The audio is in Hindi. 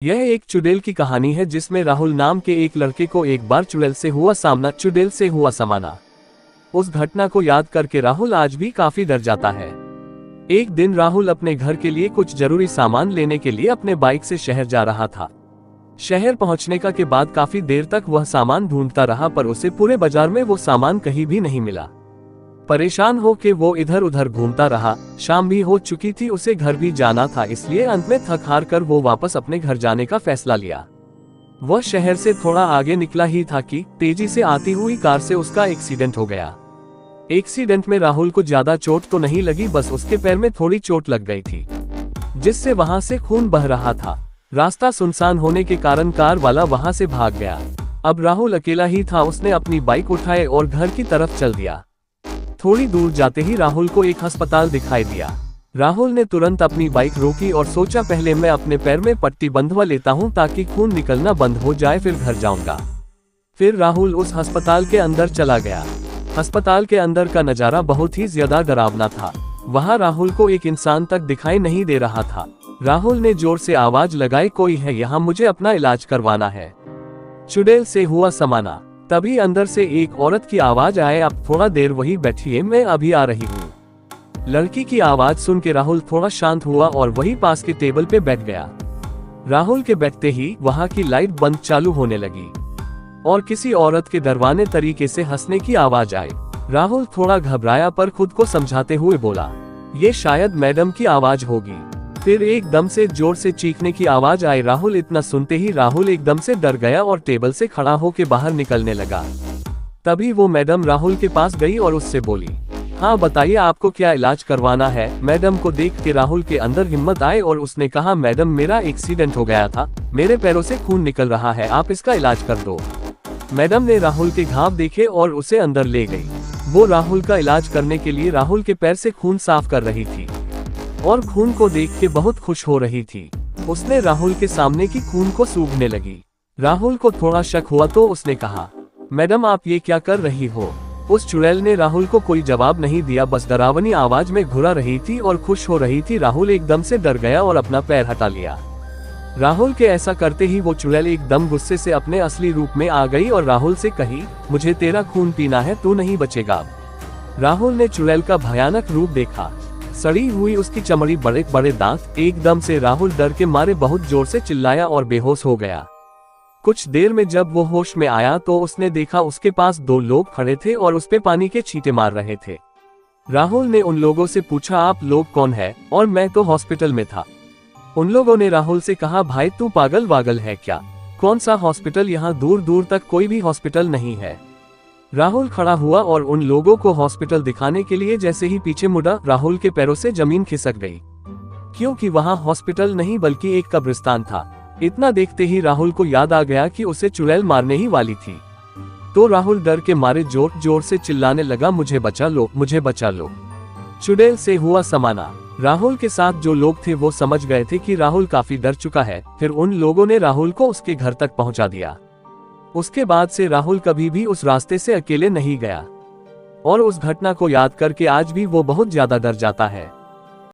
यह एक चुड़ैल की कहानी है जिसमें राहुल नाम के एक लड़के को एक बार चुड़ैल से हुआ सामना, चुड़ैल से हुआ समाना। उस घटना को याद करके राहुल आज भी काफी डर जाता है। एक दिन राहुल अपने घर के लिए कुछ जरूरी सामान लेने के लिए अपने बाइक से शहर जा रहा था। शहर पहुंचने के बाद काफी देर तक वह सामान ढूंढता रहा, पर उसे पूरे बाजार में वो सामान कहीं भी नहीं मिला। परेशान हो के वो इधर उधर घूमता रहा। शाम भी हो चुकी थी, उसे घर भी जाना था, इसलिए अंत में थक हार कर वो वापस अपने घर जाने का फैसला लिया। वह शहर से थोड़ा आगे निकला ही था कि तेजी से आती हुई कार से उसका एक्सीडेंट हो गया। एक्सीडेंट में राहुल को ज्यादा चोट तो नहीं लगी, बस उसके पैर में थोड़ी चोट लग गई थी, जिससे वहां से खून बह रहा था। रास्ता सुनसान होने के कारण कार वाला वहां से भाग गया। अब राहुल अकेला ही था। उसने अपनी बाइक उठाए और घर की तरफ चल दिया। थोड़ी दूर जाते ही राहुल को एक अस्पताल दिखाई दिया। राहुल ने तुरंत अपनी बाइक रोकी और सोचा, पहले मैं अपने पैर में पट्टी बंधवा लेता हूं ताकि खून निकलना बंद हो जाए, फिर घर जाऊंगा। फिर राहुल उस अस्पताल के अंदर चला गया। अस्पताल के अंदर का नजारा बहुत ही ज्यादा डरावना था। वहां राहुल को एक इंसान तक दिखाई नहीं दे रहा था। राहुल ने जोर से आवाज लगाई, कोई है यहाँ, मुझे अपना इलाज करवाना है। चुड़ैल से हुआ समाना। तभी अंदर से एक औरत की आवाज आए, अब थोड़ा देर वही बैठिए, मैं अभी आ रही हूँ। लड़की की आवाज सुन के राहुल थोड़ा शांत हुआ और वही पास के टेबल पे बैठ गया। राहुल के बैठते ही वहां की लाइट बंद चालू होने लगी और किसी औरत के डरवाने तरीके से हंसने की आवाज आई। राहुल थोड़ा घबराया, पर खुद को समझाते हुए बोला, ये शायद मैडम की आवाज होगी। फिर एकदम से जोर से चीखने की आवाज आई। राहुल इतना सुनते ही राहुल एकदम से डर गया और टेबल से खड़ा होकर बाहर निकलने लगा। तभी वो मैडम राहुल के पास गई और उससे बोली, हाँ बताइए, आपको क्या इलाज करवाना है। मैडम को देख के राहुल के अंदर हिम्मत आए और उसने कहा, मैडम मेरा एक्सीडेंट हो गया था, मेरे पैरों से खून निकल रहा है, आप इसका इलाज कर दो। मैडम ने राहुल के घाव देखे और उसे अंदर ले गई। वो राहुल का इलाज करने के लिए राहुल के पैर से खून साफ कर रही थी और खून को देख के बहुत खुश हो रही थी। उसने राहुल के सामने की खून को सूंघने लगी। राहुल को थोड़ा शक हुआ तो उसने कहा, मैडम आप ये क्या कर रही हो। उस चुड़ैल ने राहुल को कोई जवाब नहीं दिया, बस डरावनी आवाज में घुरा रही थी और खुश हो रही थी। राहुल एकदम से डर गया और अपना पैर हटा लिया। राहुल के ऐसा करते ही वो चुड़ैल एकदम गुस्से से अपने असली रूप में आ गई और राहुल से कही, मुझे तेरा खून पीना है, तू नहीं बचेगा। राहुल ने चुड़ैल का भयानक रूप देखा। सड़ी हुई उसकी चमड़ी, बड़े बड़े दांत। एकदम से राहुल डर के मारे बहुत जोर से चिल्लाया और बेहोश हो गया। कुछ देर में जब वो होश में आया तो उसने देखा उसके पास दो लोग खड़े थे और उस पे पानी के छींटे मार रहे थे। राहुल ने उन लोगों से पूछा, आप लोग कौन है, और मैं तो हॉस्पिटल में था। उन लोगों ने राहुल से कहा, भाई तू पागल वागल है क्या, कौन सा हॉस्पिटल, यहाँ दूर दूर तक कोई भी हॉस्पिटल नहीं है। राहुल खड़ा हुआ और उन लोगों को हॉस्पिटल दिखाने के लिए जैसे ही पीछे मुड़ा, राहुल के पैरों से जमीन खिसक गई, क्योंकि वहां हॉस्पिटल नहीं बल्कि एक कब्रिस्तान था। इतना देखते ही राहुल को याद आ गया कि उसे चुड़ैल मारने ही वाली थी। तो राहुल डर के मारे जोर जोर से चिल्लाने लगा, मुझे बचा लो, मुझे बचा लो। चुड़ैल से हुआ समाना। राहुल के साथ जो लोग थे वो समझ गए थे कि राहुल काफी डर चुका है। फिर उन लोगों ने राहुल को उसके घर तक पहुंचा दिया। उसके बाद से राहुल कभी भी उस रास्ते से अकेले नहीं गया और उस घटना को याद करके आज भी वो बहुत ज्यादा डर जाता है।